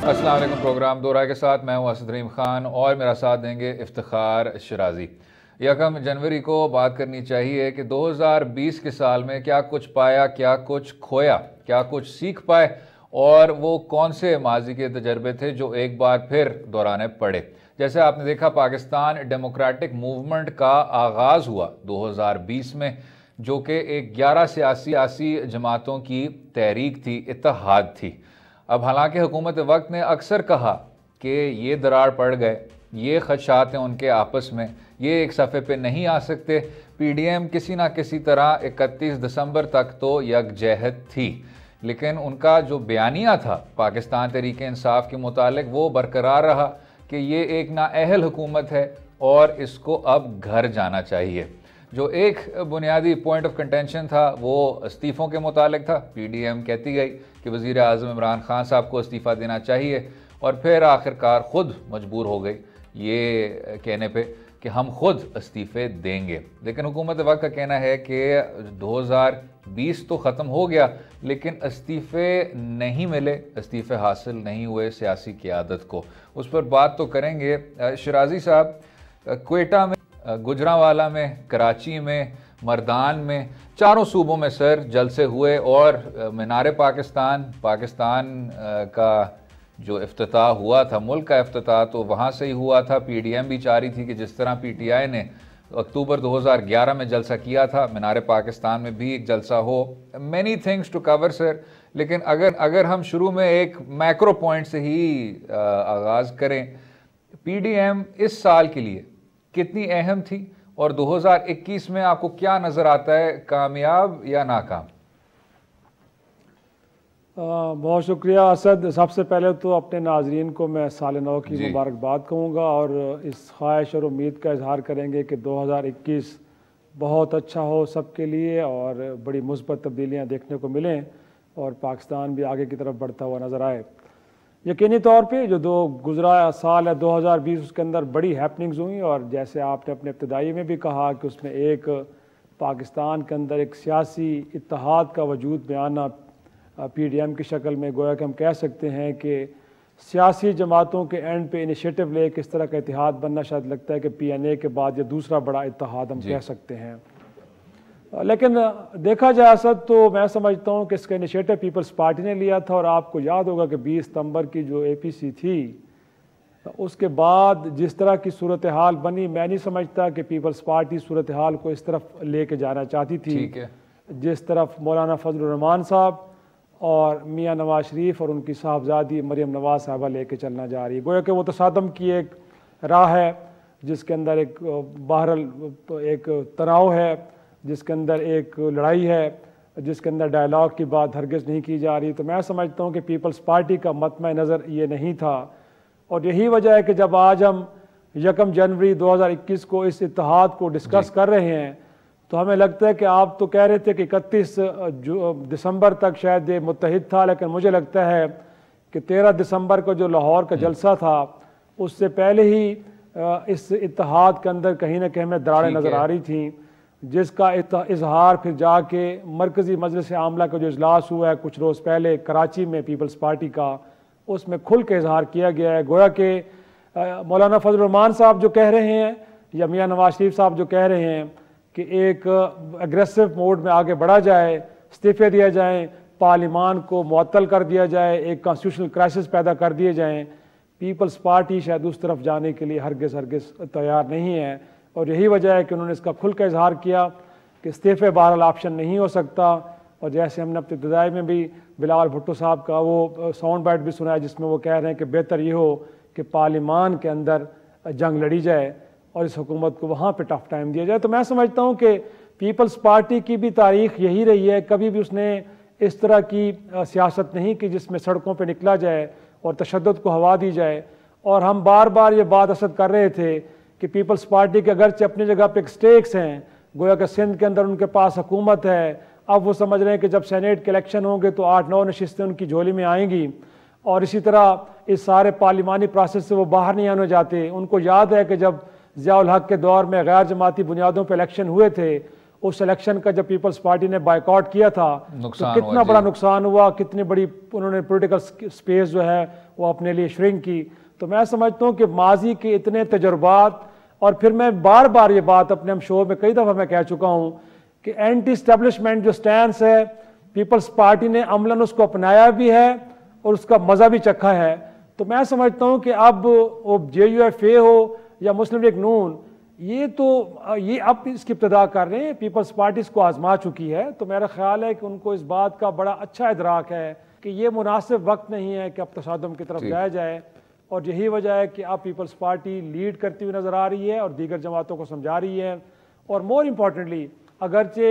अस्सलाम वालेकुम। प्रोग्राम दो राय के साथ मैं हूं असद रहीम खान और मेरा साथ देंगे इफ्तिखार शिराजी। 1 जनवरी को बात करनी चाहिए कि 2020 के साल में क्या कुछ पाया, क्या कुछ खोया, क्या कुछ सीख पाए और वो कौन से माजी के तजर्बे थे जो एक बार फिर दोहराने पड़े। जैसे आपने देखा, पाकिस्तान डेमोक्रेटिक मूवमेंट का आगाज़ हुआ 2020 में, जो कि एक 11 सियासी जमातों की तहरीक थी, इत्तेहाद थी। अब हालांकि हुकूमत वक्त ने अक्सर कहा कि ये दरार पड़ गए, ये खदशात हैं उनके आपस में, ये एक सफ़े पे नहीं आ सकते। PDM किसी ना किसी तरह 31 दिसंबर तक तो यकजहत थी, लेकिन उनका जो बयानिया था पाकिस्तान तहरीक इंसाफ के मुतालिक वो बरकरार रहा कि ये एक नाअहल हुकूमत है और इसको अब घर जाना चाहिए। जो एक बुनियादी पॉइंट ऑफ कंटेंशन था वो इस्तीफ़ों के मुतालिक था। PDM कहती गई कि वज़ीर आज़म इमरान खान साहब को इस्तीफ़ा देना चाहिए और फिर आखिरकार ख़ुद मजबूर हो गई ये कहने पे कि हम खुद इस्तीफ़े देंगे। लेकिन हुकूमत वक्त का कहना है कि 2020 तो ख़त्म हो गया लेकिन इस्तीफ़े नहीं मिले, इस्तीफ़े हासिल नहीं हुए सियासी क़यादत को। उस पर बात तो करेंगे। शिराजी साहब, क्वेटा में, गुजरांवाला में, कराची में, मर्दान में, चारों सूबों में सर जलसे हुए और मीनार पाकिस्तान का जो इफ्तिताह हुआ था, मुल्क का इफ्तिताह तो वहाँ से ही हुआ था। PDM भी चाह रही थी कि जिस तरह PTI ने अक्टूबर 2011 में जलसा किया था, मीनार पाकिस्तान में भी एक जलसा हो। Many things to cover sir, लेकिन अगर हम शुरू में एक मैक्रो पॉइंट से ही आगाज़ करें, PDM इस साल के लिए कितनी अहम थी और 2021 में आपको क्या नज़र आता है, कामयाब या नाकाम? बहुत शुक्रिया असद। सबसे पहले तो अपने नाजरीन को मैं साल नौ की मुबारकबाद कहूँगा और इस ख्वाहिश और उम्मीद का इजहार करेंगे कि 2021 बहुत अच्छा हो सबके लिए और बड़ी मुस्बत तब्दीलियाँ देखने को मिलें और पाकिस्तान भी आगे की तरफ बढ़ता हुआ नज़र आए। यकीनी तौर पे जो गुजरा साल है 2020, उसके अंदर बड़ी हैपनिंग्स हुई और जैसे आपने अपने इब्तदाई में भी कहा कि उसमें एक पाकिस्तान के अंदर एक सियासी इत्तेहाद का वजूद में आना, PDM की शक्ल में, गोया कि हम कह सकते हैं कि सियासी जमातों के एंड पे इनिशिएटिव ले किस तरह का इत्तेहाद बनना, शायद लगता है कि PNA के बाद ये दूसरा बड़ा इत्तेहाद हम कह सकते हैं। लेकिन देखा जाए असद तो मैं समझता हूँ कि इसका इनिशिएटिव पीपल्स पार्टी ने लिया था और आपको याद होगा कि 20 सितंबर की जो APC थी, उसके बाद जिस तरह की सूरत हाल बनी, मैं नहीं समझता कि पीपल्स पार्टी सूरत हाल को इस तरफ लेके जाना चाहती थी जिस तरफ मौलाना फजलुर रहमान साहब और मियाँ नवाज शरीफ और उनकी साहबजादी मरियम नवाज साहबा लेके चलना जा रही है। गोया कि वो तसादम की एक राह है जिसके अंदर एक बहरल एक तनाव है, जिसके अंदर एक लड़ाई है, जिसके अंदर डायलॉग की बात हरगिज़ नहीं की जा रही। तो मैं समझता हूँ कि पीपल्स पार्टी का मतम नज़र ये नहीं था और यही वजह है कि जब आज हम 1 जनवरी 2021 को इस इत्तेहाद को डिस्कस कर रहे हैं तो हमें लगता है कि आप तो कह रहे थे कि 31 दिसंबर तक शायद ये मुत्तहिद था, लेकिन मुझे लगता है कि 13 दिसंबर को जो लाहौर का जलसा था उससे पहले ही इस इत्तेहाद के अंदर कहीं ना कहीं हमें दरारें नज़र आ रही थी, जिसका इजहार फिर जाके मरकज़ी मजलिस आमला का जो इजलास हुआ है कुछ रोज़ पहले कराची में पीपल्स पार्टी का, उसमें खुल के इजहार किया गया है। गोया कि मौलाना फजलुर रहमान साहब जो कह रहे हैं या मियाँ नवाज शरीफ साहब जो कह रहे हैं कि एक एग्रेसिव मोड में आगे बढ़ा जाए, इस्तीफ़े दिए जाएँ, पार्लिमान को मुअत्तल कर दिया जाए, एक कॉन्स्टिट्यूशनल क्राइसिस पैदा कर दिए जाएँ, पीपल्स पार्टी शायद उस तरफ जाने के लिए हरगिज़ तैयार नहीं है और यही वजह है कि उन्होंने इसका खुल का इजहार किया कि इस्तीफ़े बहरहाल ऑप्शन नहीं हो सकता। और जैसे हमने अपने इब्तिदाई में भी बिलावल भुट्टो साहब का वो साउंड बाइट भी सुना है जिसमें वो कह रहे हैं कि बेहतर ये हो कि पार्लिमान के अंदर जंग लड़ी जाए और इस हुकूमत को वहाँ पे टफ टाइम दिया जाए। तो मैं समझता हूँ कि पीपल्स पार्टी की भी तारीख यही रही है, कभी भी उसने इस तरह की सियासत नहीं की जिसमें सड़कों पे निकला जाए और तशद्दुद को हवा दी जाए। और हम बार बार ये बात असद कर रहे थे कि पीपल्स पार्टी के अगरचे अपनी जगह पे स्टेक्स हैं, गोया कि सिंध के अंदर उनके पास हुकूमत है, अब वो समझ रहे हैं कि जब सेनेट के इलेक्शन होंगे तो 8-9 नशिस्तें उनकी झोली में आएंगी और इसी तरह इस सारे पार्लिमानी प्रोसेस से वो बाहर नहीं आने जाते। उनको याद है कि जब ज़िया-उल हक के दौर में गैर जमाती बुनियादों पर इलेक्शन हुए थे उस इलेक्शन का जब पीपल्स पार्टी ने बायकॉट किया था तो कितना बड़ा नुकसान हुआ, कितनी बड़ी उन्होंने पॉलिटिकल स्पेस जो है वो अपने लिए श्रिंक की। तो मैं समझता हूँ कि माजी के इतने तजुर्बात, और फिर मैं बार बार ये बात अपने हम शो में कई दफ़ा मैं कह चुका हूँ कि एंटी स्टैब्लिशमेंट जो स्टैंस है पीपल्स पार्टी ने अमलन उसको अपनाया भी है और उसका मज़ा भी चखा है। तो मैं समझता हूँ कि अब वो JUFA हो या मुस्लिम लीग नून, ये अब इसकी इब्तदा कर रहे हैं, पीपल्स पार्टी इसको आजमा चुकी है। तो मेरा ख्याल है कि उनको इस बात का बड़ा अच्छा इदराक है कि ये मुनासिब वक्त नहीं है कि अब तसादम की तरफ जाया जाए, और यही वजह है कि अब पीपल्स पार्टी लीड करती हुई नज़र आ रही है और दीगर जमातों को समझा रही है। और मोर इम्पॉर्टेंटली, अगरचे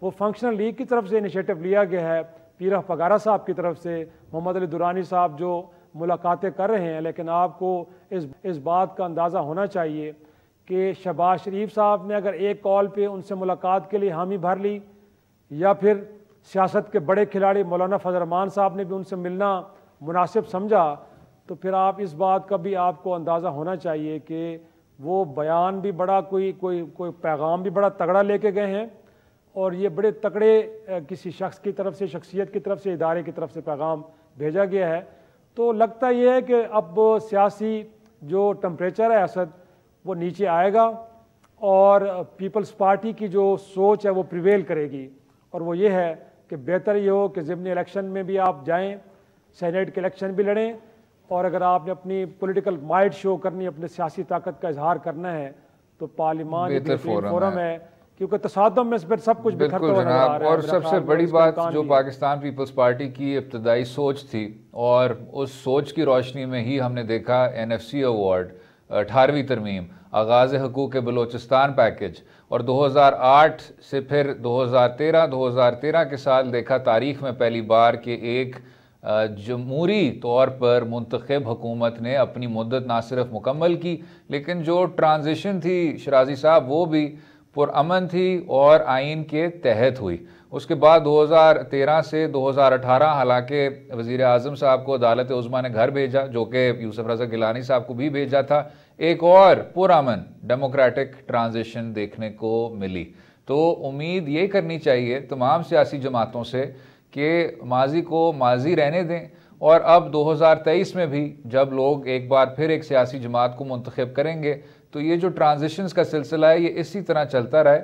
वो फंक्शनल लीग की तरफ से इनिशिएटिव लिया गया है, पीर पगारा साहब की तरफ से, मोहम्मद अली दुरानी साहब जो मुलाकातें कर रहे हैं, लेकिन आपको इस बात का अंदाज़ा होना चाहिए कि शहबाज शरीफ साहब ने अगर एक कॉल पे उनसे मुलाकात के लिए हामी भर ली, या फिर सियासत के बड़े खिलाड़ी मौलाना फजल रहमान साहब ने भी उनसे मिलना मुनासिब समझा, तो फिर आप इस बात का भी आपको अंदाज़ा होना चाहिए कि वो बयान भी बड़ा कोई पैगाम भी बड़ा तगड़ा लेके गए हैं, और ये बड़े तगड़े किसी शख्स की तरफ से, शख्सियत की तरफ से, इदारे की तरफ से पैगाम भेजा गया है। तो लगता ये है कि अब सियासी जो टेम्परेचर है असद वो नीचे आएगा और पीपल्स पार्टी की जो सोच है वो प्रिवेल करेगी, और वो ये है कि बेहतर ये हो कि ज़िमनी इलेक्शन में भी आप जाएं, सेनेट के इलेक्शन भी लड़ें, और अगर आपने अपनी पॉलिटिकल माइट शो करनी, अपने सियासी ताकत का इजहार करना है, तो पार्लियामान फोरम है, क्योंकि तसादम में फिर सब कुछ बिखरता हुआ नजर आ रहा है। और सबसे बड़ी बात जो पाकिस्तान पीपल्स पार्टी की इब्तदाई सोच थी, और उस सोच की रोशनी में ही हमने देखा NFC अवार्ड, 18वीं तरमीम, आगाज़ हकूक़ बलोचिस्तान पैकेज, और 2008 से फिर 2013 के साल देखा तारीख़ में पहली बार कि एक जमहूरी तौर पर मुंतखब हुकूमत ने अपनी मुद्दत ना सिर्फ मुकम्मल की, लेकिन जो ट्रांजिशन थी शराजी साहब वो भी पुरअमन थी और आइन के तहत हुई। उसके बाद 2013 से 2018 हालांकि वज़ीर आज़म साहब को अदालत उज़्मा ने घर भेजा, जो कि यूसुफ रज़ा गिलानी साहब को भी भेजा था, एक और पुरअमन डेमोक्रेटिक ट्रांजिशन देखने को मिली। तो उम्मीद ये करनी चाहिए तमाम सियासी जमातों से कि माजी को माजी रहने दें, और अब 2023 में भी जब लोग एक बार फिर एक सियासी जमात को मुंतखब करेंगे तो ये जो ट्रांजिशंस का सिलसिला है ये इसी तरह चलता रहे।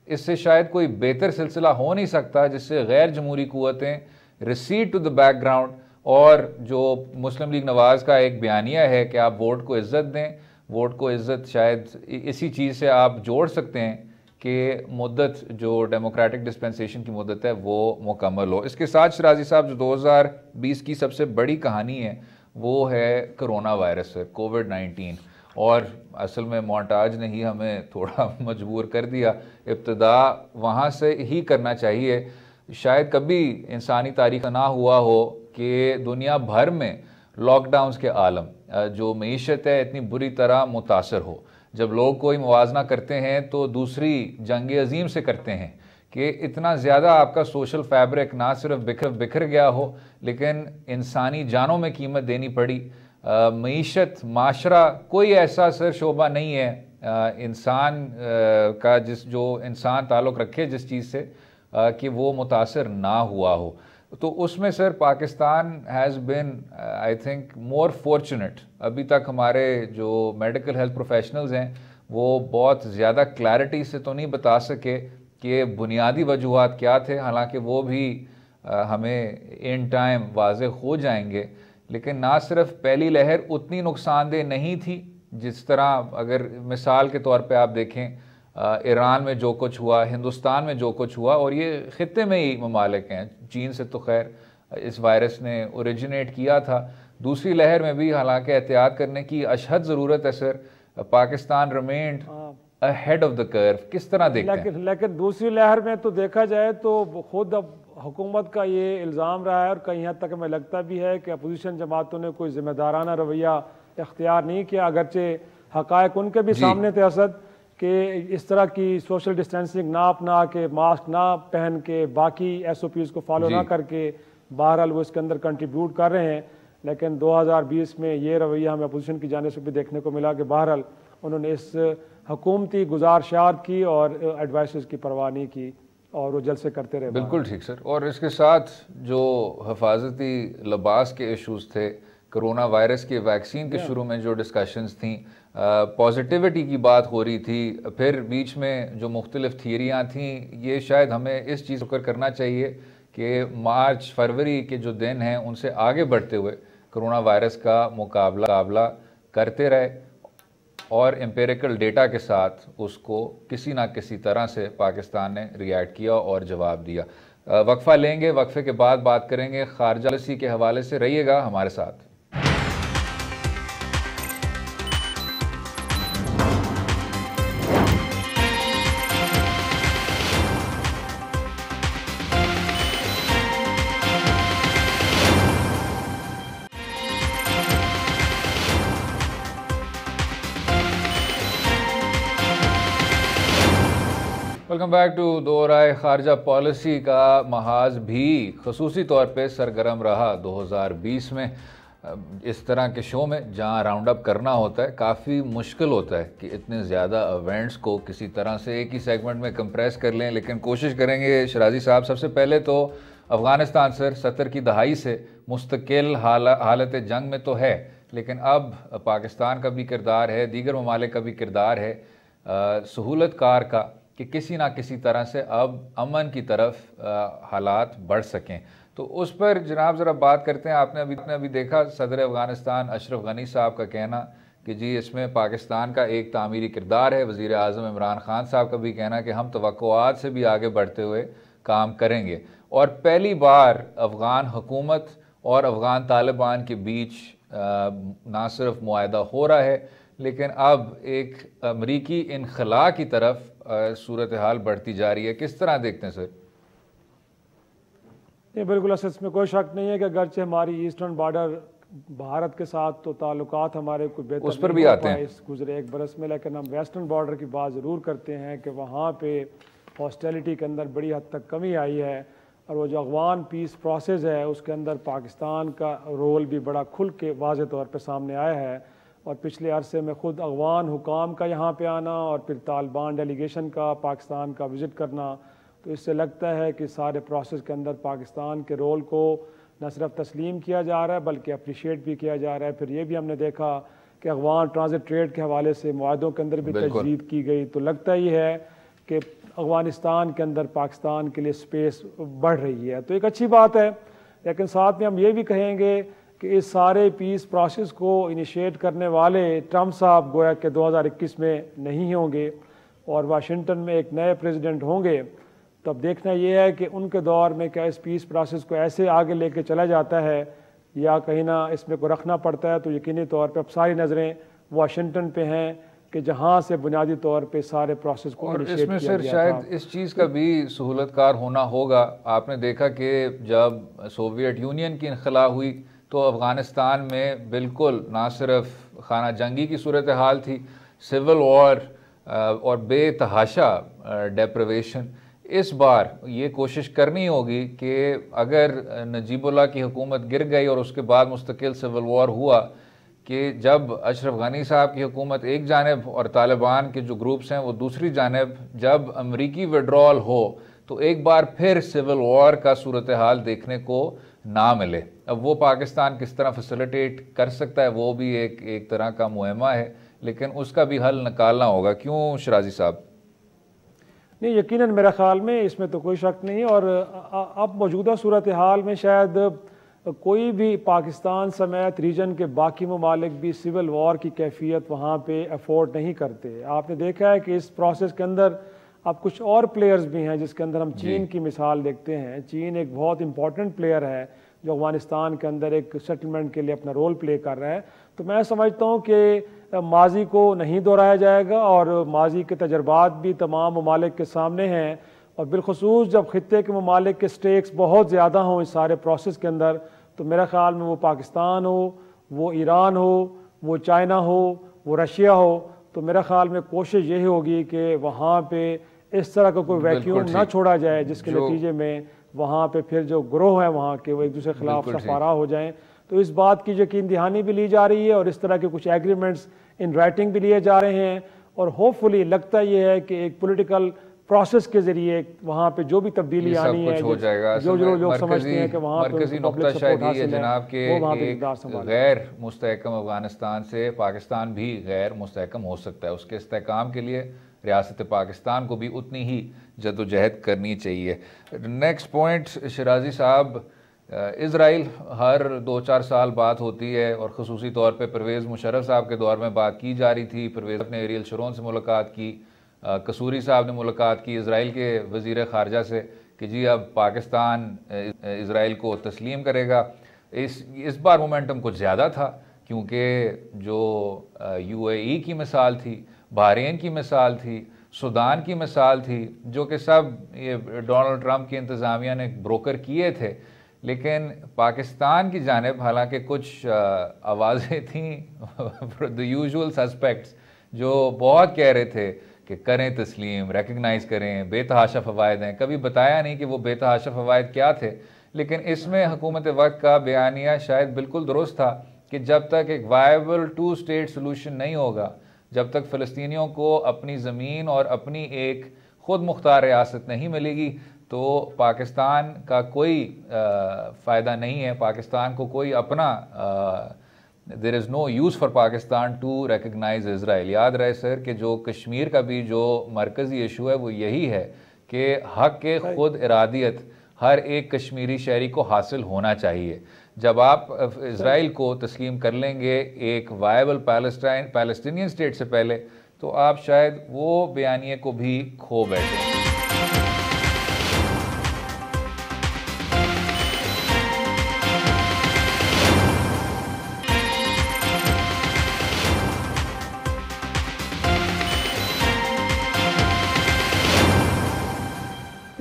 इससे शायद कोई बेहतर सिलसिला हो नहीं सकता जिससे गैर जमहूरी क़ुव्वतें रिसीड टू द बैकग्राउंड, और जो मुस्लिम लीग नवाज़ का एक बयानिया है कि आप वोट को इज़्ज़त दें, वोट को इज़्ज़त शायद इसी चीज़ से आप जोड़ सकते हैं कि मुद्दत जो डेमोक्रेटिक डिस्पेंसेशन की मुद्दत है वो मुकम्मल हो। इसके साथ शराजी साहब जो 2020 की सबसे बड़ी कहानी है वो है कोरोना वायरस है, कोविड-19, और असल में मोन्टाज ने ही हमें थोड़ा मजबूर कर दिया। इब्तिदा वहाँ से ही करना चाहिए। शायद कभी इंसानी तारीख़ ना हुआ हो कि दुनिया भर में लॉकडाउन्स के आलम, जो मईशत है इतनी बुरी तरह मुतासर हो। जब लोग कोई मुवाजना करते हैं तो दूसरी जंग अजीम से करते हैं कि इतना ज़्यादा आपका सोशल फैब्रिक ना सिर्फ बिखर गया हो, लेकिन इंसानी जानों में कीमत देनी पड़ी। मईशत, माशरा, कोई ऐसा सर शोबा नहीं है इंसान का जो इंसान ताल्लुक़ रखे जिस चीज़ से कि वो मुतासर ना हुआ हो। तो उसमें sir Pakistan has been I think more fortunate. अभी तक हमारे जो मेडिकल हेल्थ प्रोफेशनल्स हैं वो बहुत ज़्यादा क्लैरिटी से तो नहीं बता सके कि बुनियादी वजूहात क्या थे, हालांकि वो भी हमें इन टाइम वाज़ेह हो जाएंगे। लेकिन ना सिर्फ पहली लहर उतनी नुकसानदेह नहीं थी जिस तरह, अगर मिसाल के तौर पे आप देखें ईरान में जो कुछ हुआ, हिंदुस्तान में जो कुछ हुआ, और ये ख़ित्ते में ही ममालिक हैं, चीन से तो खैर इस वायरस ने ओरिजिनेट किया था। दूसरी लहर में भी हालांकि एहतियात करने की अशहद ज़रूरत है sir. Pakistan remained ahead of the curve, किस तरह देखते हैं? लेकिन दूसरी लहर में तो देखा जाए तो खुद अब हुकूमत का ये इल्ज़ाम रहा है, और कहीं हद तक हमें लगता भी है कि अपोजिशन जमातों ने कोई ज़िम्मेदाराना रवैया इख्तियार नहीं किया, अगरचे हक़ाइक़ उनके भी सामने थे असद कि इस तरह की सोशल डिस्टेंसिंग ना अपना के, मास्क ना पहन के, बाकी SOPs को फॉलो ना करके, बहरहाल वो इसके अंदर कंट्रीब्यूट कर रहे हैं। लेकिन 2020 में ये रवैया हमें अपोजिशन की जाने से भी देखने को मिला कि बहरहाल उन्होंने इस हुकूमती गुजारिशात की और एडवाइस की परवाह नहीं की और वो जल्द से करते रहे। बिल्कुल ठीक सर। और इसके साथ जो हिफाजती लिबास के इश्यूज थे, कोरोना वायरस के वैक्सीन के शुरू में जो डिस्कशंस थी, पॉजिटिविटी की बात हो रही थी, फिर बीच में जो मुख्तलिफ थियरियाँ थी, ये शायद हमें इस चीज़ को करना चाहिए कि मार्च फरवरी के जो दिन हैं उनसे आगे बढ़ते हुए कोरोना वायरस का मुकाबला करते रहे और एम्पेरिकल डेटा के साथ उसको किसी ना किसी तरह से पाकिस्तान ने रिएक्ट किया और जवाब दिया। वक्फा लेंगे, वक्फे के बाद बात करेंगे खारजा पॉलिसी के हवाले से। रहिएगा हमारे साथ। वेलकम बैक टू दो राय। खारजा पॉलिसी का महाज भी खसूसी तौर पे सरगर्म रहा 2020 में। इस तरह के शो में जहाँ राउंड अप करना होता है, काफ़ी मुश्किल होता है कि इतने ज़्यादा इवेंट्स को किसी तरह से एक ही सेगमेंट में कंप्रेस कर लें, लेकिन कोशिश करेंगे। शराजी साहब, सबसे पहले तो अफ़गानिस्तान सर 70 की दहाई से मुस्तकिल हालत जंग में तो है, लेकिन अब पाकिस्तान का भी किरदार है, दीगर ममालिक का भी किरदार है सहूलत कार का कि किसी ना किसी तरह से अब अमन की तरफ हालात बढ़ सकें। तो उस पर जनाब ज़रा बात करते हैं। आपने अभी देखा सदर अफ़गानिस्तान अशरफ गनी साहब का कहना कि जी इसमें पाकिस्तान का एक तामीरी किरदार है। वज़ीर आज़म इमरान खान साहब का भी कहना कि हम तवक्कुआत से भी आगे बढ़ते हुए काम करेंगे। और पहली बार अफ़गान हुकूमत और अफ़गान तालिबान के बीच ना सिर्फ मुआहदा हो रहा है, लेकिन अब एक अमरीकी इनखला की तरफ सूरत हाल बढ़ती जा रही है। किस तरह देखते हैं सर? ये बिल्कुल इसमें कोई शक नहीं है कि अगरचे हमारी ईस्टर्न बॉर्डर भारत के साथ तो ताल्लुकात हमारे कोई बेहतर उस पर भी आते हैं इस गुजरे एक बरस में, लेकिन हम वेस्टर्न बॉर्डर की बात ज़रूर करते हैं कि वहाँ पे हॉस्टिलिटी के अंदर बड़ी हद तक कमी आई है। और वो जो अफगान पीस प्रोसेस है उसके अंदर पाकिस्तान का रोल भी बड़ा खुल के वाज़े तौर पर सामने आया है। और पिछले अरसे में ख़ुद अफगान हुकाम का यहाँ पे आना और फिर तालिबान डेलीगेशन का पाकिस्तान का विज़िट करना, तो इससे लगता है कि सारे प्रोसेस के अंदर पाकिस्तान के रोल को न सिर्फ तस्लीम किया जा रहा है बल्कि अप्रिशिएट भी किया जा रहा है। फिर ये भी हमने देखा कि अफगान ट्रांजिट ट्रेड के हवाले से मुआहदों के अंदर भी तजदीद की गई। तो लगता ही है कि अफगानिस्तान के अंदर पाकिस्तान के लिए स्पेस बढ़ रही है, तो एक अच्छी बात है। लेकिन साथ में हम ये भी कहेंगे कि इस सारे पीस प्रोसेस को इनिशिएट करने वाले ट्रम्प साहब गोया के 2021 में नहीं होंगे और वाशिंगटन में एक नए प्रेसिडेंट होंगे। तो अब देखना ये है कि उनके दौर में क्या इस पीस प्रोसेस को ऐसे आगे लेके चला जाता है या कहीं ना इसमें को रखना पड़ता है। तो यकीनी तौर पे अब सारी नज़रें वाशिंगटन पे हैं कि जहाँ से बुनियादी तौर पे सारे प्रोसेस को और इसमें सर शायद इस चीज़ का भी सहूलतकार होना होगा। आपने देखा कि जब सोवियत यूनियन की इनखला हुई तो अफ़गानिस्तान में बिल्कुल ना सिर्फ खाना जंगी की सूरत हाल थी, सिविल वॉर और बेतहाशा डेप्रिवेशन। इस बार ये कोशिश करनी होगी कि अगर नजीबुल्लाह की हुकूमत गिर गई और उसके बाद मुस्तकिल सिविल वॉर हुआ, कि जब अशरफ गनी साहब की हुकूमत एक जानिब और तालिबान के जो ग्रुप्स हैं वो दूसरी जानिब, जब अमरीकी विड्रॉल हो तो एक बार फिर सिविल वॉर का सूरत हाल देखने को ना मिले। अब वो पाकिस्तान किस तरह फैसिलिटेट कर सकता है, वो भी एक तरह का मुहिमा है, लेकिन उसका भी हल निकालना होगा। क्यों शराजी साहब? नहीं, यकीनन मेरे ख्याल में इसमें तो कोई शक नहीं। और अब मौजूदा सूरत हाल में शायद कोई भी पाकिस्तान समेत रीजन के बाकी ममालिक भी सिविल वॉर की कैफियत वहाँ पे अफोर्ड नहीं करते। आपने देखा है कि इस प्रोसेस के अंदर अब कुछ और प्लेयर्स भी हैं, जिसके अंदर हम चीन की मिसाल देखते हैं। चीन एक बहुत इंपॉर्टेंट प्लेयर है जो अफगानिस्तान के अंदर एक सेटलमेंट के लिए अपना रोल प्ले कर रहा है। तो मैं समझता हूँ कि माजी को नहीं दोहराया जाएगा और माजी के तजर्बात भी तमाम ममालिक के सामने हैं। और बिलखसूस जब ख़ित्ते के ममालिक के स्टेक्स बहुत ज़्यादा हों इस सारे प्रोसेस के अंदर, तो मेरा ख़्याल में वो पाकिस्तान हो, वो ईरान हो, वो चाइना हो, वो रशिया हो, तो मेरा ख़्याल में कोशिश यही होगी कि वहाँ पे इस तरह का कोई वैक्यूम ना छोड़ा जाए जिसके नतीजे में वहाँ पे फिर जो ग्रोह है वहाँ के वो एक दूसरे के खिलाफ सफारा हो जाएं। तो इस बात की यकीन दहानी भी ली जा रही है और इस तरह के कुछ एग्रीमेंट्स इन राइटिंग भी लिए जा रहे हैं। और होपफुली लगता ये है कि एक पॉलिटिकल प्रोसेस के जरिए वहाँ पे जो भी तब्दीली आनी है, हो जाएगा। जो लोग समझते हैं कि वहाँ पे नुकता शायद ये है जनाब के गैर मुस्तहकम अफगानिस्तान से पाकिस्तान भी गैर मुस्तहकम हो सकता है। उसके इस्तेहकाम के लिए रियासत पाकिस्तान को भी उतनी ही जद्दोजहद करनी चाहिए। नेक्स्ट पॉइंट शराजी साहब, इज़राइल हर 2-4 साल बात होती है और ख़ुसूसी तौर पे परवेज़ मुशर्रफ साहब के दौर में बात की जा रही थी। परवेज़ ने एरियल शरोन से मुलाकात की, कसूरी साहब ने मुलाकात की इज़राइल के वज़ीर ख़ारजा से कि जी अब पाकिस्तान इज़राइल को तस्लीम करेगा। इस बार मोमेंटम कुछ ज़्यादा था क्योंकि जो UAE की मिसाल थी, बहरीन की मिसाल थी, सूडान की मिसाल थी, जो कि सब ये डोनाल्ड ट्रंप की इंतज़ामिया ने ब्रोकर किए थे, लेकिन पाकिस्तान की जानिब हालांकि कुछ आवाज़ें थीं द यूजुअल सस्पेक्ट्स जो बहुत कह रहे थे कि करें तस्लीम, रिकग्नाइज़ करें, बेतहाशा फ़वायद हैं। कभी बताया नहीं कि वो बेतहाशा फ़वायद क्या थे, लेकिन इसमें हुकूमत वक्त का बयानिया शायद बिल्कुल दुरुस्त था कि जब तक एक वायबल 2 स्टेट सोल्यूशन नहीं होगा, जब तक फ़लस्तीनियों को अपनी ज़मीन और अपनी एक ख़ुद मुख्तार रियासत नहीं मिलेगी तो पाकिस्तान का कोई फ़ायदा नहीं है। पाकिस्तान को कोई अपना there is no use for Pakistan to recognise Israel. याद रहे सर कि जो कश्मीर का भी जो मरकज़ी इशू है वो यही है कि हक़ के ख़ुद इरादियत हर एक कश्मीरी शहरी को हासिल होना चाहिए। जब आप इज़राइल को तस्लीम कर लेंगे एक वायबल पैलेस्टीनियन स्टेट से पहले, तो आप शायद वो बयानिए को भी खो बैठे।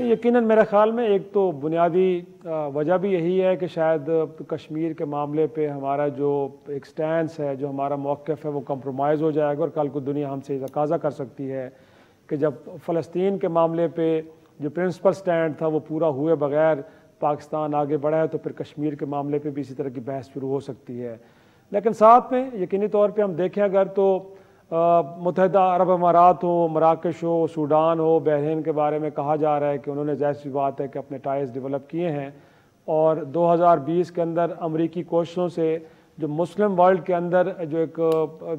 यकीनन मेरे ख़्याल में एक तो बुनियादी वजह भी यही है कि शायद कश्मीर के मामले पे हमारा जो एक स्टैंस है, जो हमारा मौक़िफ़ है, वो कंप्रोमाइज़ हो जाएगा और कल को दुनिया हमसे तकाज़ा कर सकती है कि जब फ़लस्तीन के मामले पे जो प्रिंसिपल स्टैंड था वो पूरा हुए बग़ैर पाकिस्तान आगे बढ़ा है तो फिर कश्मीर के मामले पर भी इसी तरह की बहस शुरू हो सकती है। लेकिन साथ में यकीनी तौर पर हम देखें अगर तो मुत्तहिदा अरब अमारात हो, मराकश हो, सूडान हो, बहरीन के बारे में कहा जा रहा है कि उन्होंने ज़ाहिर सी बात है कि अपने टाइज डेवलप किए हैं और 2020 के अंदर अमरीकी कोशिशों से जो मुस्लिम वर्ल्ड के अंदर जो एक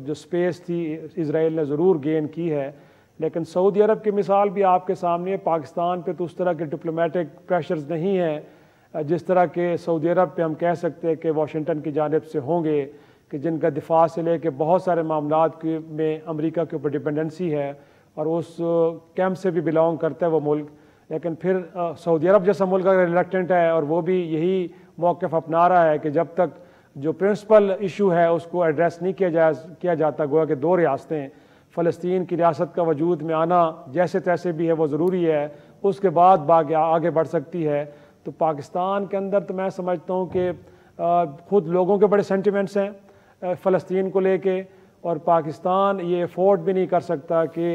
जो स्पेस थी इज़राइल ने ज़रूर गेन की है। लेकिन सऊदी अरब की मिसाल भी आपके सामने है। पाकिस्तान पे तो उस तरह के डिप्लोमेटिक प्रेशर्स नहीं हैं जिस तरह के सऊदी अरब पे हम कह सकते हैं कि वाशिंगटन की जानिब से होंगे कि जिनका दिफा से लेके बहुत सारे मामलात के में अमेरिका के ऊपर डिपेंडेंसी है और उस कैंप से भी बिलोंग करता है वो मुल्क। लेकिन फिर सऊदी अरब जैसा मुल्क अगर रिलेक्टेंट है और वो भी यही मौक़िफ़ अपना रहा है कि जब तक जो प्रिंसिपल इशू है उसको एड्रेस नहीं किया जाता, गोया कि 2 रियासतें, फ़लस्तीन की रियासत का वजूद में आना जैसे तैसे भी है वो ज़रूरी है, उसके बाद आगे बढ़ सकती है। तो पाकिस्तान के अंदर तो मैं समझता हूँ कि ख़ुद लोगों के बड़े सेंटिमेंट्स हैं फ़लस्तीन को लेके और पाकिस्तान ये अफोर्ड भी नहीं कर सकता कि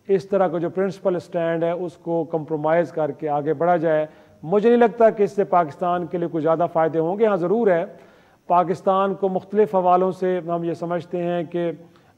इस तरह का जो प्रिंसिपल स्टैंड है उसको कंप्रोमाइज़ करके आगे बढ़ा जाए। मुझे नहीं लगता कि इससे पाकिस्तान के लिए कुछ ज़्यादा फ़ायदे होंगे। हाँ ज़रूर है, पाकिस्तान को मुख्तलिफ़ हवालों से हम ये समझते हैं कि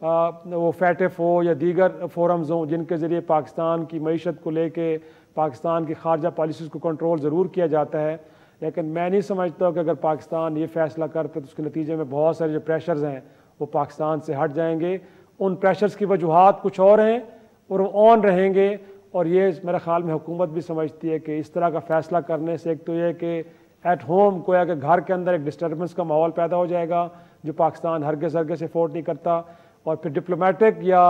वो फैटिफ हो या दीगर फोरम्स हों जिनके ज़रिए पाकिस्तान की मईशत को लेके पाकिस्तान की खारजा पॉलिसीज़ को कंट्रोल ज़रूर किया जाता है। लेकिन मैं नहीं समझता कि अगर पाकिस्तान ये फ़ैसला करते तो उसके नतीजे में बहुत सारे जो प्रेशर्स हैं वो पाकिस्तान से हट जाएंगे। उन प्रेशर्स की वजूहात कुछ और हैं और वो ऑन रहेंगे और ये मेरे ख़्याल में हुकूमत भी समझती है कि इस तरह का फ़ैसला करने से एक तो ये कि एट होम कोई अगर घर के अंदर एक डिस्टर्बेंस का माहौल पैदा हो जाएगा जो पाकिस्तान हरगिज़ से अफोर्ड नहीं करता और फिर डिप्लोमेटिक या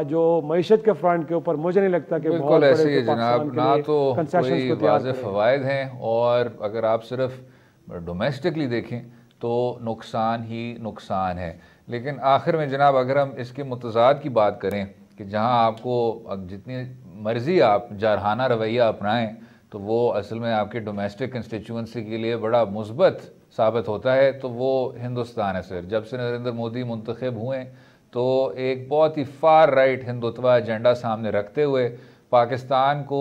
जो मईशत के फ्रंट के ऊपर मुझे नहीं लगता कि बिल्कुल ऐसे ही जनाब, ना तो कोई वाज़ेह फ़वायद हैं और अगर आप सिर्फ डोमेस्टिकली देखें तो नुकसान ही नुकसान है। लेकिन आखिर में जनाब अगर हम इसके मुतज़ाद की बात करें कि जहां आपको जितनी मर्ज़ी आप जारहाना रवैया अपनाएं तो वो असल में आपके डोमेस्टिक कंस्टिट्यूंसी के लिए बड़ा मुस्बत साबित होता है, तो वो हिंदुस्तान है सर। जब से नरेंद्र मोदी मुंतखब हुए तो एक बहुत ही फार राइट हिंदुत्व एजेंडा सामने रखते हुए पाकिस्तान को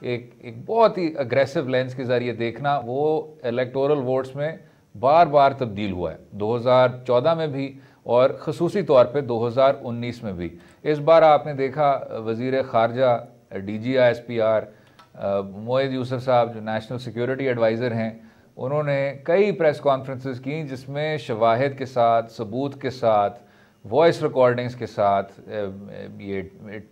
एक बहुत ही अग्रेसिव लेंस के ज़रिए देखना, वो इलेक्टोरल वोट्स में बार बार तब्दील हुआ है। 2014 में भी और ख़ुसूसी तौर पे 2019 में भी। इस बार आपने देखा वज़ीर ख़ारजा DGISPR मोहिद यूसुफ साहब जो नेशनल सिक्योरिटी एडवाइज़र हैं, उन्होंने कई प्रेस कॉन्फ्रेंसेस की जिसमें शवाहिद के साथ, सबूत के साथ, वॉइस रिकॉर्डिंग्स के साथ, ये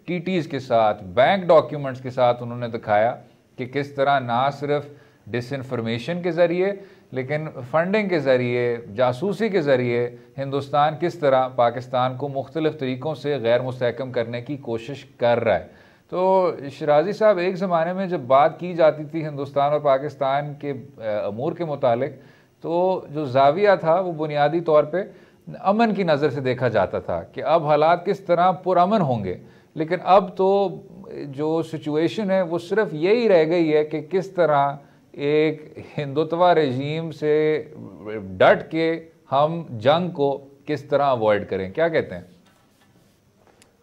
TTs के साथ, बैंक डॉक्यूमेंट्स के साथ उन्होंने दिखाया कि किस तरह ना सिर्फ डिसइंफॉर्मेशन के ज़रिए लेकिन फंडिंग के ज़रिए, जासूसी के ज़रिए हिंदुस्तान किस तरह पाकिस्तान को मुख्तलिफ़ तरीक़ों से गैर मुस्तहकम करने की कोशिश कर रहा है। तो शिराज़ी साहब, एक ज़माने में जब बात की जाती थी हिंदुस्तान और पाकिस्तान के अमूर के मुतालिक, तो जो ज़ाविया था वो बुनियादी तौर पे अमन की नज़र से देखा जाता था कि अब हालात किस तरह पुरअमन होंगे। लेकिन अब तो जो सिचुएशन है वो सिर्फ यही रह गई है कि किस तरह एक हिंदुत्वा रजीम से डट के हम जंग को किस तरह अवॉइड करें। क्या कहते हैं?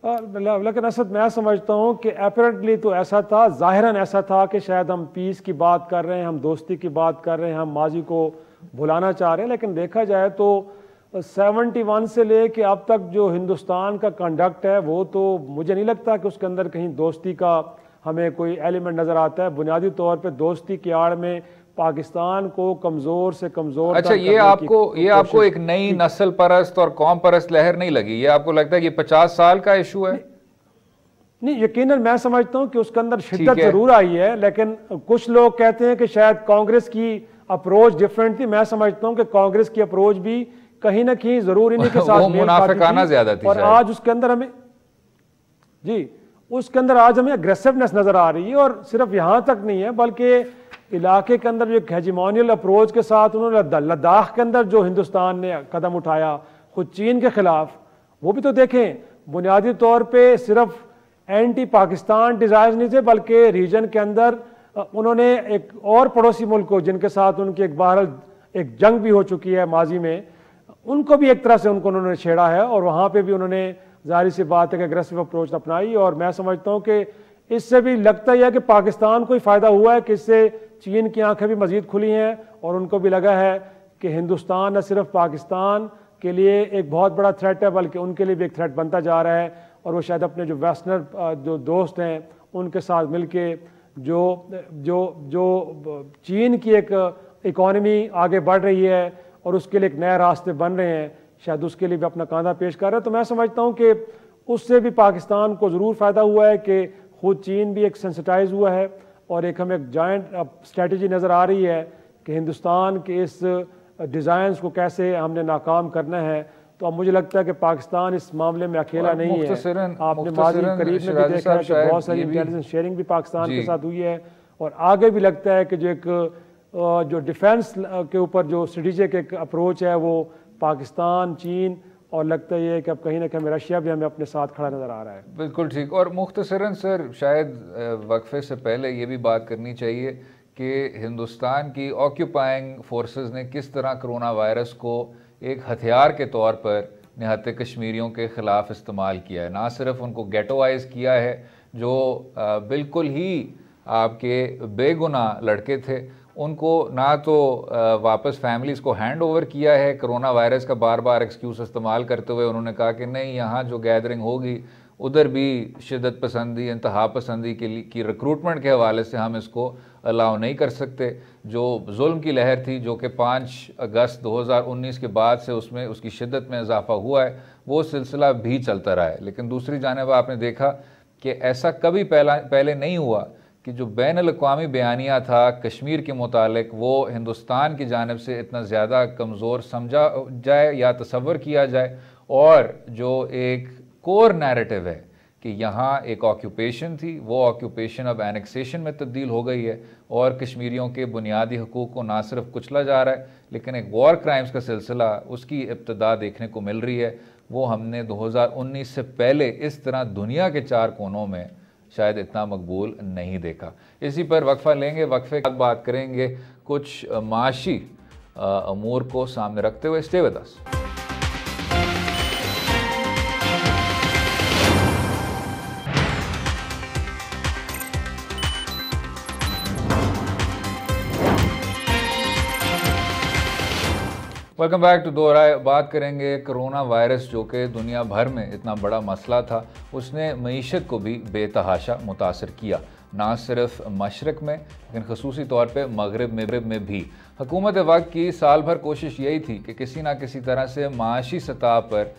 लेकिन असद, मैं समझता हूँ कि अपरेंटली तो ऐसा था, ज़ाहिरन ऐसा था कि शायद हम पीस की बात कर रहे हैं, हम दोस्ती की बात कर रहे हैं, हम माजी को भुलाना चाह रहे हैं। लेकिन देखा जाए तो 71 से ले के अब तक जो हिंदुस्तान का कंडक्ट है वो तो मुझे नहीं लगता कि उसके अंदर कहीं दोस्ती का हमें कोई एलिमेंट नज़र आता है। बुनियादी तौर पे दोस्ती की आड़ में पाकिस्तान को कमज़ोर से कमज़ोर। अच्छा, ये आपको एक नई नस्ल परस्त और कौम परस्त लहर नहीं लगी? ये आपको लगता है कि 50 साल का इशू है? नहीं, यकीनन मैं समझता हूँ कि उसके अंदर शिद्दत जरूर आई है, लेकिन कुछ लोग कहते हैं कि शायद कांग्रेस की अप्रोच डिफरेंट थी। मैं समझता हूँ कि कांग्रेस की अप्रोच भी कहीं ना कहीं जरूर इन्हीं के साथ मुनाफिकाना ज्यादा थी, और आज उसके अंदर हमें उसके अंदर आज हमें अग्रेसिवनेस नजर आ रही है। और सिर्फ यहाँ तक नहीं है, बल्कि इलाके के अंदर जो हेजिमोनियल अप्रोच के साथ उन्होंने लद्दाख के अंदर जो हिंदुस्तान ने कदम उठाया खुद चीन के खिलाफ, वो भी तो देखें। बुनियादी तौर पे सिर्फ एंटी पाकिस्तान डिजायर्स नहीं थे, बल्कि रीजन के अंदर उन्होंने एक और पड़ोसी मुल्क को जिनके साथ उनकी एक जंग भी हो चुकी है माजी में, उनको भी एक तरह से उन्होंने छेड़ा है। और वहाँ पे भी उन्होंने जाहिर सी बात है कि एग्रेसिव अप्रोच अपनाई। और मैं समझता हूँ कि इससे भी लगता ही है कि पाकिस्तान को ही फ़ायदा हुआ है कि इससे चीन की आंखें भी मज़ीद खुली हैं और उनको भी लगा है कि हिंदुस्तान न सिर्फ पाकिस्तान के लिए एक बहुत बड़ा थ्रेट है, बल्कि उनके लिए भी एक थ्रेट बनता जा रहा है। और वो शायद अपने जो वेस्टर्न जो दोस्त हैं उनके साथ मिल के जो जो जो चीन की एक इकॉनमी आगे बढ़ रही है और उसके लिए एक नए रास्ते बन रहे हैं, शायद उसके लिए भी अपना कांधा पेश कर रहे हैं। तो मैं समझता हूँ कि उससे भी पाकिस्तान को ज़रूर फ़ायदा हुआ है कि खुद चीन भी एक सेंसिटाइज हुआ है और एक हमें एक जॉइंट स्ट्रेटजी नज़र आ रही है कि हिंदुस्तान के इस डिज़ाइंस को कैसे हमने नाकाम करना है। तो अब मुझे लगता है कि पाकिस्तान इस मामले में अकेला नहीं है। आपने माजी करीब में भी देखा है कि बहुत सारी इंटेलिजेंस शेयरिंग भी पाकिस्तान के साथ हुई है और आगे भी लगता है कि जो डिफेंस के ऊपर जो स्ट्रेटेजिक एक अप्रोच है वो पाकिस्तान, चीन और लगता है कि अब कहीं ना कहीं रशिया भी हमें अपने साथ खड़ा नज़र आ रहा है। बिल्कुल ठीक। और मुख्तसरन सर, शायद वक्फे से पहले ये भी बात करनी चाहिए कि हिंदुस्तान की ऑक्यूपाइंग फोर्सेस ने किस तरह कोरोना वायरस को एक हथियार के तौर पर निहत्ते कश्मीरियों के ख़िलाफ़ इस्तेमाल किया है। ना सिर्फ उनको गेटोवाइज किया है जो बिल्कुल ही आपके बेगुनाह लड़के थे, उनको ना तो वापस फैमिलीज़ को हैंड ओवर किया है। कोरोना वायरस का बार बार एक्सक्यूज़ इस्तेमाल करते हुए उन्होंने कहा कि नहीं, यहाँ जो गैदरिंग होगी उधर भी शिद्दत पसंदी, इंतहा पसंदी की रिक्रूटमेंट के हवाले से हम इसको अलाउ नहीं कर सकते। जो जुल्म की लहर थी जो कि 5 अगस्त 2019 के बाद से उसमें उसकी शिद्दत में इजाफा हुआ है, वो सिलसिला भी चलता रहा है। लेकिन दूसरी जानिब आपने देखा कि ऐसा कभी पहले नहीं हुआ कि जो बैन-अल-अक़वामी बयानिया था कश्मीर के मुतालिक वो हिंदुस्तान की जानिब से इतना ज़्यादा कमज़ोर समझा जाए या तसव्वुर किया जाए। और जो एक कोर नैरेटिव है कि यहाँ एक ऑक्यूपेशन थी, वो ऑक्यूपेशन अब एनेक्सेशन में तब्दील हो गई है और कश्मीरियों के बुनियादी हकूक़ को ना सिर्फ कुचला जा रहा है लेकिन एक वॉर क्राइम्स का सिलसिला उसकी इब्तिदा देखने को मिल रही है। वो हमने 2019 से पहले इस तरह दुनिया के 4 कोनों में शायद इतना मकबूल नहीं देखा। इसी पर वक्फा लेंगे, वक्फे के बाद बात करेंगे कुछ माशी अमूर को सामने रखते हुए। Stay with us. Welcome back to दो राय। बात करेंगे कोरोना वायरस, जो कि दुनिया भर में इतना बड़ा मसला था, उसने मईशत को भी बेतहाशा मुतासर किया, ना सिर्फ मशरक़ में लेकिन खसूसी तौर पर मगरब में भी। हुकूमत वक्त की साल भर कोशिश यही थी कि किसी ना किसी तरह से माशी सतह पर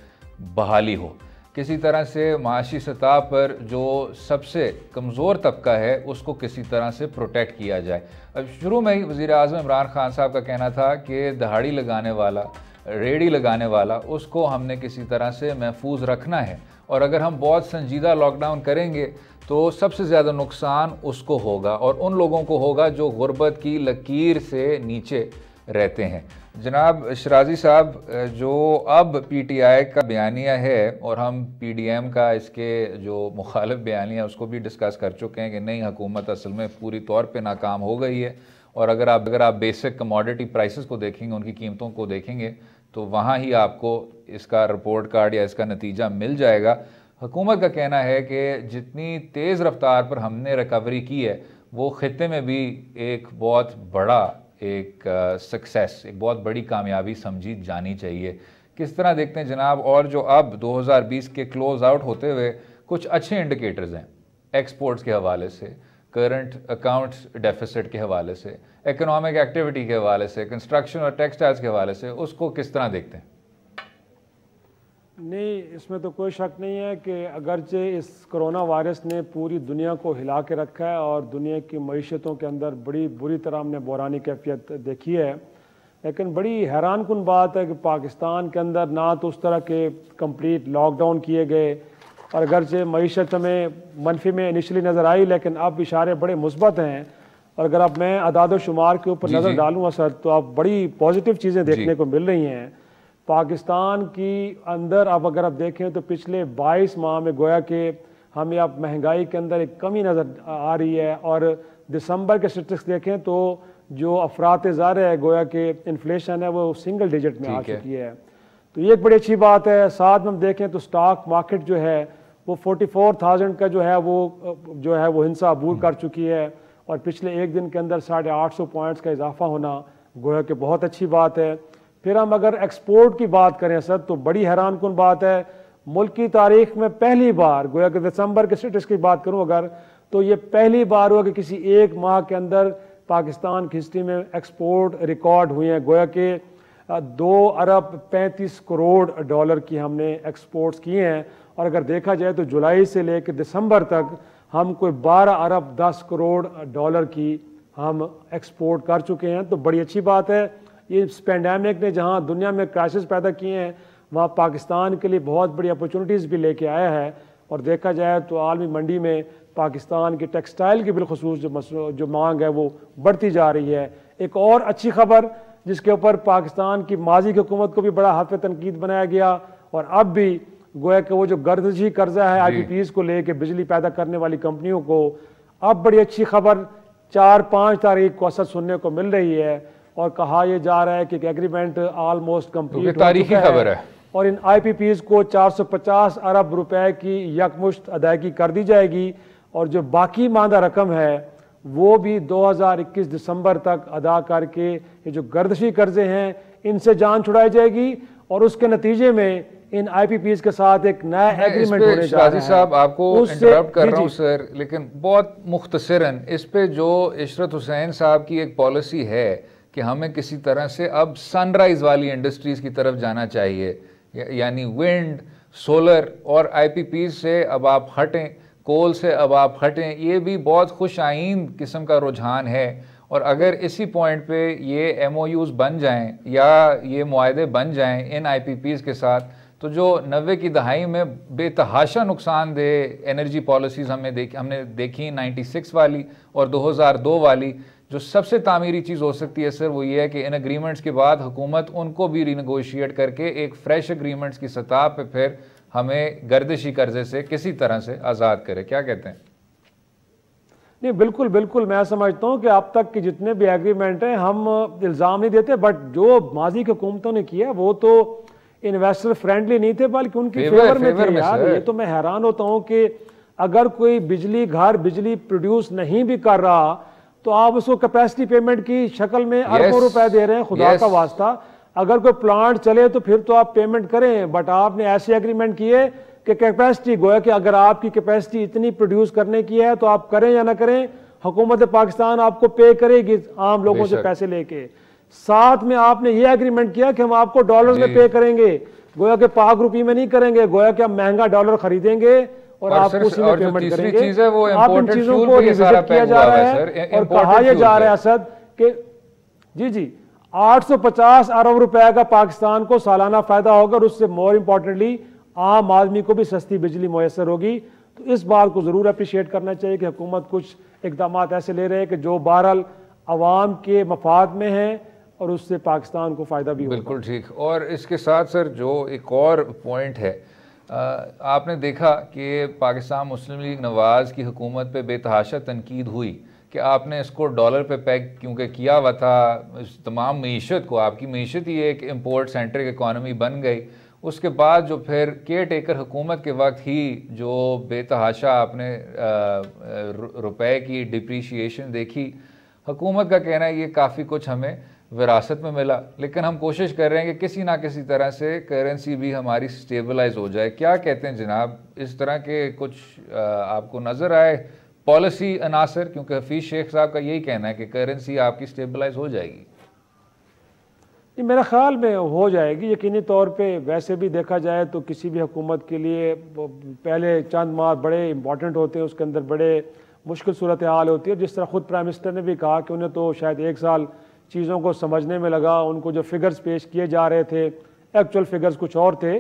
बहाली हो, किसी तरह से माशी सतह पर जो सबसे कमज़ोर तबका है उसको किसी तरह से प्रोटेक्ट किया जाए। अब शुरू में ही वज़ीर-ए-आज़म इमरान खान साहब का कहना था कि दहाड़ी लगाने वाला, रेडी लगाने वाला, उसको हमने किसी तरह से महफूज रखना है, और अगर हम बहुत संजीदा लॉकडाउन करेंगे तो सबसे ज़्यादा नुकसान उसको होगा और उन लोगों को होगा जो गुर्बत की लकीर से नीचे रहते हैं। जनाब शराजी साहब, जो अब पीटीआई का बयानिया है और हम पीडीएम का इसके जो मुखालिफ बयानिया है उसको भी डिस्कस कर चुके हैं कि नहीं, हुकूमत असल में पूरी तौर पे नाकाम हो गई है, और अगर आप बेसिक कमोडिटी प्राइसेस को देखेंगे, उनकी कीमतों को देखेंगे, तो वहाँ ही आपको इसका रिपोर्ट कार्ड या इसका नतीजा मिल जाएगा। हुकूमत का कहना है कि जितनी तेज़ रफ्तार पर हमने रिकवरी की है वो ख़ित्ते में भी एक बहुत बड़ा एक सक्सेस, एक बहुत बड़ी कामयाबी समझी जानी चाहिए। किस तरह देखते हैं जनाब? और जो अब 2020 के क्लोज आउट होते हुए कुछ अच्छे इंडिकेटर्स हैं एक्सपोर्ट्स के हवाले से, करंट अकाउंट्स डेफिसिट के हवाले से, इकोनॉमिक एक्टिविटी के हवाले से, कंस्ट्रक्शन और टेक्सटाइल्स के हवाले से, उसको किस तरह देखते हैं? नहीं, इसमें तो कोई शक नहीं है कि अगरचे इस कोरोना वायरस ने पूरी दुनिया को हिला के रखा है और दुनिया की मईशतों के अंदर बड़ी बुरी तरह हमने बहरानी कैफियत देखी है, लेकिन बड़ी हैरान कुन बात है कि पाकिस्तान के अंदर ना तो उस तरह के कंप्लीट लॉकडाउन किए गए, और अगरचे मईशत हमें मनफी में इनिशली नज़र आई, लेकिन अब इशारे बड़े मुस्बत हैं। और अगर अब मैं अदाद शुमार के ऊपर नज़र डालूँ असर, तो अब बड़ी पॉजिटिव चीज़ें देखने को मिल रही हैं। पाकिस्तान की अंदर अब अगर आप देखें तो पिछले 22 माह में गोया कि हमें अब महंगाई के अंदर एक कमी नज़र आ रही है, और दिसंबर के स्टेटिस्टिक्स देखें तो जो अफरात ज़ार है, गोया कि इन्फ्लेशन है वो सिंगल डिजिट में आ चुकी है, तो ये एक बड़ी अच्छी बात है। साथ में हम देखें तो स्टॉक मार्केट जो है वो 44,000 का जो है वो हिंसा अबूर कर चुकी है, और पिछले एक दिन के अंदर 850 पॉइंट्स का इजाफा होना गोया कि बहुत अच्छी बात है। फिर हम अगर एक्सपोर्ट की बात करें सर, तो बड़ी हैरान कुन बात है, मुल्क की तारीख में पहली बार, गोया कि दिसंबर के स्टेटस की बात करूं अगर, तो ये पहली बार हुआ कि किसी एक माह के अंदर पाकिस्तान की हिस्ट्री में एक्सपोर्ट रिकॉर्ड हुए हैं। गोया कि 2 अरब 35 करोड़ डॉलर की हमने एक्सपोर्ट्स किए हैं, और अगर देखा जाए तो जुलाई से लेकर दिसंबर तक हम कोई 12 अरब 10 करोड़ डॉलर की हम एक्सपोर्ट कर चुके हैं, तो बड़ी अच्छी बात है। ये इस पेंडेमिक ने जहां दुनिया में क्राइसिस पैदा किए हैं, वहां पाकिस्तान के लिए बहुत बड़ी अपॉर्चुनिटीज़ भी लेके आया है, और देखा जाए तो आलमी मंडी में पाकिस्तान की टेक्सटाइल की बिलखसूस जो मांग है वो बढ़ती जा रही है। एक और अच्छी खबर जिसके ऊपर पाकिस्तान की माजी की हुकूमत को भी बड़ा हर्फ तनकीद बनाया गया, और अब भी गोया कि वो जो गर्दशी कर्जा है IPPs को लेके बिजली पैदा करने वाली कंपनियों को, अब बड़ी अच्छी खबर 4-5 तारीख को असर सुनने को मिल रही है, और कहा यह जा रहा है कि एग्रीमेंट ऑलमोस्ट कंप्लीट हो चुका है, और इन IPPs को 450 अरब रुपए की यकमुश्त अदायगी कर दी जाएगी, और जो बाकी मांदा रकम है वो भी 2021 दिसंबर तक अदा करके ये जो गर्दशी कर्जे हैं इनसे जान छुड़ाई जाएगी, और उसके नतीजे में इन IPPs के साथ एक नया एग्रीमेंट होने जा रहा है। साहब, आपको इंटरप्ट कर रहा हूं सर, लेकिन बहुत मुख्तसरन इस पे जो इशरत हुसैन साहब की एक पॉलिसी है कि हमें किसी तरह से अब सनराइज वाली इंडस्ट्रीज की तरफ जाना चाहिए, यानी विंड, सोलर और IPPs से अब आप हटें, कोल से अब आप हटें, ये भी बहुत खुश आइन किस्म का रुझान है। और अगर इसी पॉइंट पे ये MOUs बन जाएं या ये मुआहदे बन जाएं इन IPPs के साथ, तो जो 90 की दहाई में बेतहाशा नुकसानदेह एनर्जी पॉलिसीज़ हमने देखी 96 वाली और 2002 वाली, जो सबसे तामीरी चीज़ हो सकती है सर वो ये है कि इन एग्रीमेंट्स के बाद हुकूमत उनको भी रीनेगोशिएट करके एक फ्रेश एग्रीमेंट्स की सतह पे फिर हमें गर्दिशी कर्जे से किसी तरह से आज़ाद करे। क्या कहते हैं? नहीं, बिल्कुल बिल्कुल, मैं समझता हूँ कि अब तक के जितने भी एग्रीमेंट हैं हम इल्ज़ाम नहीं देते, बट जो माजी की हुकूमतों ने किया वो तो इन्वेस्टर फ्रेंडली नहीं थे बल्कि उनकी फेवर में थे यार। ये तो मैं हैरान होता हूँ कि अगर कोई बिजली प्रोड्यूस नहीं भी कर रहा तो आप उसको कैपेसिटी पेमेंट की शक्ल में अरबों रुपए दे रहे हैं, खुदा का वास्ता। अगर कोई प्लांट चले तो फिर तो आप पेमेंट करें, बट आपने ऐसे एग्रीमेंट किए कि कैपेसिटी गोया कि अगर आपकी कैपेसिटी इतनी प्रोड्यूस करने की है तो आप करें या ना करें, हुकूमत पाकिस्तान आपको पे करेगी आम लोगों से पैसे लेके। साथ में आपने ये एग्रीमेंट किया कि हम आपको डॉलर में पे करेंगे, गोया के पाक रुपये में नहीं करेंगे, गोया कि हम महंगा डॉलर खरीदेंगे और आपको उसी में पेमेंट करेंगे। आप इन चीजों को रिजेक्ट किया जा रहा है और कहा यह जा रहा है असद कि जी 850 अरब रुपए का पाकिस्तान को सालाना फायदा होगा और उससे मोर इंपॉर्टेंटली आम आदमी को भी सस्ती बिजली मुयसर होगी। तो इस बात को जरूर अप्रिशिएट करना चाहिए कि हुकूमत कुछ इकदाम ऐसे ले रहे हैं कि जो बहरहाल अवाम के मफाद में है और उससे पाकिस्तान को फ़ायदा भी होगा। बिल्कुल ठीक। और इसके साथ सर जो एक और पॉइंट है, आपने देखा कि पाकिस्तान मुस्लिम लीग नवाज़ की हुकूमत पे बेतहाशा तनकीद हुई कि आपने इसको डॉलर पे पैक क्योंकि किया हुआ था, इस तमाम मीशत को, आपकी मीशत ही एक इम्पोर्ट सेंट्रिक इकॉनमी बन गई। उसके बाद जो फिर केयर टेकर हुकूमत के वक्त ही जो बेतहाशा आपने रुपए की डिप्रीशिएशन देखी, हुकूमत का कहना है ये काफ़ी कुछ हमें विरासत में मिला, लेकिन हम कोशिश कर रहे हैं कि किसी ना किसी तरह से करेंसी भी हमारी स्टेबलाइज हो जाए। क्या कहते हैं जनाब, इस तरह के कुछ आपको नज़र आए पॉलिसी अनासर? क्योंकि हफीज़ शेख साहब का यही कहना है कि करेंसी आपकी स्टेबलाइज हो जाएगी। मेरे ख्याल में हो जाएगी यकीनी तौर पे। वैसे भी देखा जाए तो किसी भी हुकूमत के लिए पहले चंद माह बड़े इंपॉर्टेंट होते हैं, उसके अंदर बड़े मुश्किल सूरत हाल होती है। जिस तरह ख़ुद प्राइम मिनिस्टर ने भी कहा कि उन्हें तो शायद 1 साल चीज़ों को समझने में लगा, उनको जो फिगर्स पेश किए जा रहे थे एक्चुअल फिगर्स कुछ और थे।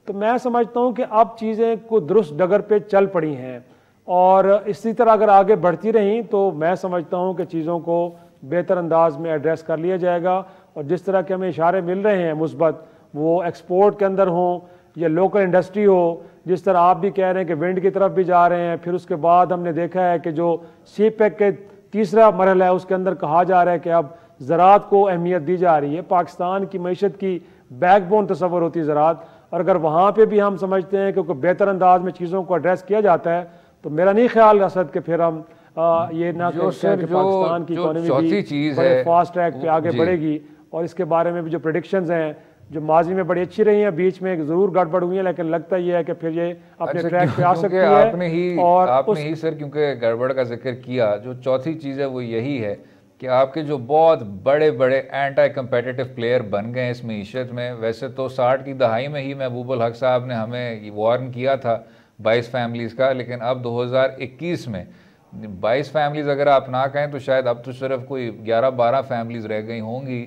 तो मैं समझता हूँ कि अब चीज़ें को दुरुस्त डगर पे चल पड़ी हैं और इसी तरह अगर आगे बढ़ती रहीं तो मैं समझता हूँ कि चीज़ों को बेहतर अंदाज में एड्रेस कर लिया जाएगा। और जिस तरह के हमें इशारे मिल रहे हैं मुस्बत, वो एक्सपोर्ट के अंदर हों या लोकल इंडस्ट्री हो, जिस तरह आप भी कह रहे हैं कि विंड की तरफ भी जा रहे हैं। फिर उसके बाद हमने देखा है कि जो सी पैक के तीसरा मरहला है उसके अंदर कहा जा रहा है कि अब ज़राअत को अहमियत दी जा रही है। पाकिस्तान की मईशत की बैकबोन तस्वर होती है ज़राअत, और अगर वहाँ पर भी हम समझते हैं कि बेहतर अंदाज में चीज़ों को एड्रेस किया जाता है तो मेरा नहीं ख्याल असद कि फिर हम ये ना कह सकें कि पाकिस्तान की इकोनॉमी भी बड़े फास्ट ट्रैक पे आगे बढ़ेगी। और इसके बारे में भी जो प्रेडिक्शंस हैं जो माजी में बड़ी अच्छी रही हैं, बीच में ज़रूर गड़बड़ हुई है, लेकिन लगता ये है कि फिर ये अपने ट्रैक पे आ सकती है। आपने ही सर क्योंकि गड़बड़ का जिक्र किया, जो चौथी चीज़ है वो यही है कि आपके जो बहुत बड़े बड़े एंटी कम्पेटिटिव प्लेयर बन गए इस मीशत में। वैसे तो 60 की दहाई में ही महबूब उल हक साहब ने हमें वार्न किया था 22 फैमिलीज़ का, लेकिन अब 2021 में 22 फैमिलीज़ अगर आप ना कहें तो शायद अब तो सिर्फ कोई 11-12 फैमिलीज़ रह गई होंगी।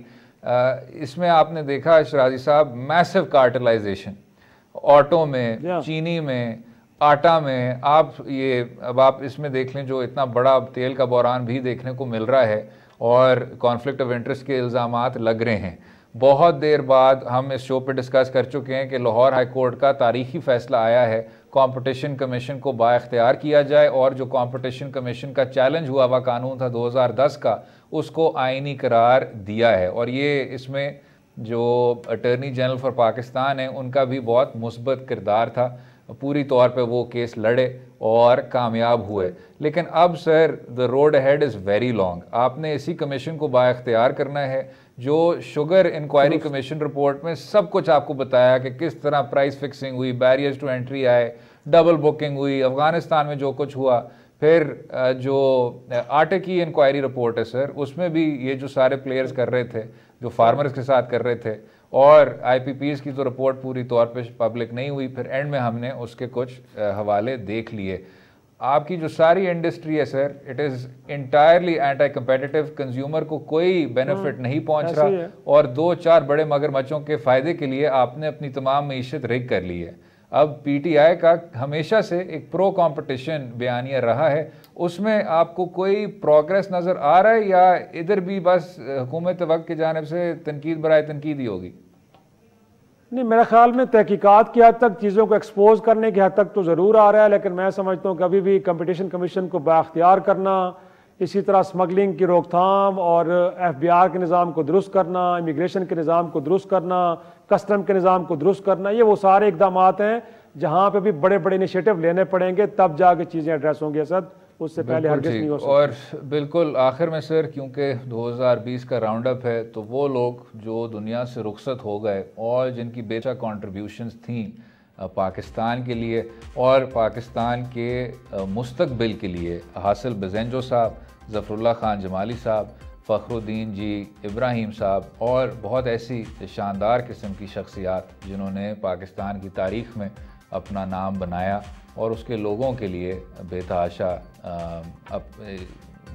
इसमें आपने देखा शराजी साहब मैसिव कार्टलाइजेशन, ऑटो में, चीनी में, आटा में। अब आप इसमें देख लें जो इतना बड़ा तेल का बहरान भी देखने को मिल रहा है और कॉन्फ्लिक्ट ऑफ इंटरेस्ट के इल्ज़ामात लग रहे हैं। बहुत देर बाद हम इस शो पे डिस्कस कर चुके हैं कि लाहौर हाई कोर्ट का तारीखी फैसला आया है, कंपटीशन कमीशन को बाइख्तियार किया जाए और जो कंपटीशन कमीशन का चैलेंज हुआ हुआ कानून था 2010 का, उसको आईनी करार दिया है। और ये इसमें जो अटॉर्नी जनरल फॉर पाकिस्तान है उनका भी बहुत मुस्बत किरदार था, पूरी तौर पे वो केस लड़े और कामयाब हुए। लेकिन अब sir the road ahead is very long. आपने इसी कमीशन को बाइख्तियार करना है। जो शुगर इंक्वायरी कमीशन रिपोर्ट में सब कुछ आपको बताया कि किस तरह प्राइस फिक्सिंग हुई, बैरियर्स टू एंट्री आए, डबल बुकिंग हुई, अफगानिस्तान में जो कुछ हुआ। फिर जो आटे की इंक्वायरी रिपोर्ट है सर, उसमें भी ये जो सारे प्लेयर्स कर रहे थे जो फार्मर्स के साथ कर रहे थे, और IPPs की तो रिपोर्ट पूरी तौर पे पब्लिक नहीं हुई। फिर एंड में हमने उसके कुछ हवाले देख लिए। आपकी जो सारी इंडस्ट्री है sir, it is entirely anti competitive, consumer को कोई बेनिफिट नहीं पहुंच रहा और 2-4 बड़े मगरमच्छों के फ़ायदे के लिए आपने अपनी तमाम मीशत रिग कर ली है। अब PTI का हमेशा से एक प्रो कंपटीशन बयानिया रहा है, उसमें आपको कोई प्रोग्रेस नज़र आ रहा है या इधर भी बस हुकूमत वक्त की जानिब से तनकीद बराए तनकीद ही होगी? नहीं, मेरे ख्याल में तहकीकात की हद तक चीज़ों को एक्सपोज करने की हद तक तो ज़रूर आ रहा है, लेकिन मैं समझता हूँ कभी भी कंपटीशन कमीशन को बाख्तियार करना, इसी तरह स्मगलिंग की रोकथाम और FBI के निज़ाम को दुरुस्त करना, इमिग्रेशन के निज़ाम को दुरुस्त करना, कस्टम के निज़ाम को दुरुस्त करना, ये वो सारे इकदाम हैं जहाँ पे भी बड़े बड़े इनिशिएटिव लेने पड़ेंगे, तब जाके चीज़ें एड्रेस होंगी। असद उससे पहले हरगिज़ नहीं हो सकती। और बिल्कुल आखिर में सर, क्योंकि 2020 का राउंड अप है, तो वो लोग जो दुनिया से रुखसत हो गए और जिनकी बेशक कॉन्ट्रीब्यूशंस थी पाकिस्तान के लिए और पाकिस्तान के मुस्तकबिल के लिए, हासिल बज़ेंजो साहब, ज़फ़रुल्लाह ख़ान जमाली साहब, फ़खरुद्दीन जी, इब्राहीम साहब और बहुत ऐसी शानदार किस्म की शख्सियात जिन्होंने पाकिस्तान की तारीख़ में अपना नाम बनाया और उसके लोगों के लिए बेतहाशा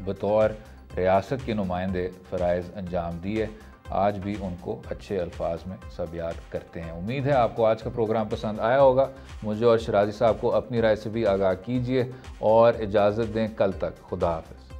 बतौर रियासत के नुमाइंदे फ़राइज़ अंजाम दिए, आज भी उनको अच्छे अल्फाज में सब याद करते हैं। उम्मीद है आपको आज का प्रोग्राम पसंद आया होगा। मुझे और शराजी साहब को अपनी राय से भी आगाह कीजिए और इजाज़त दें। कल तक खुदा हाफ़िज़।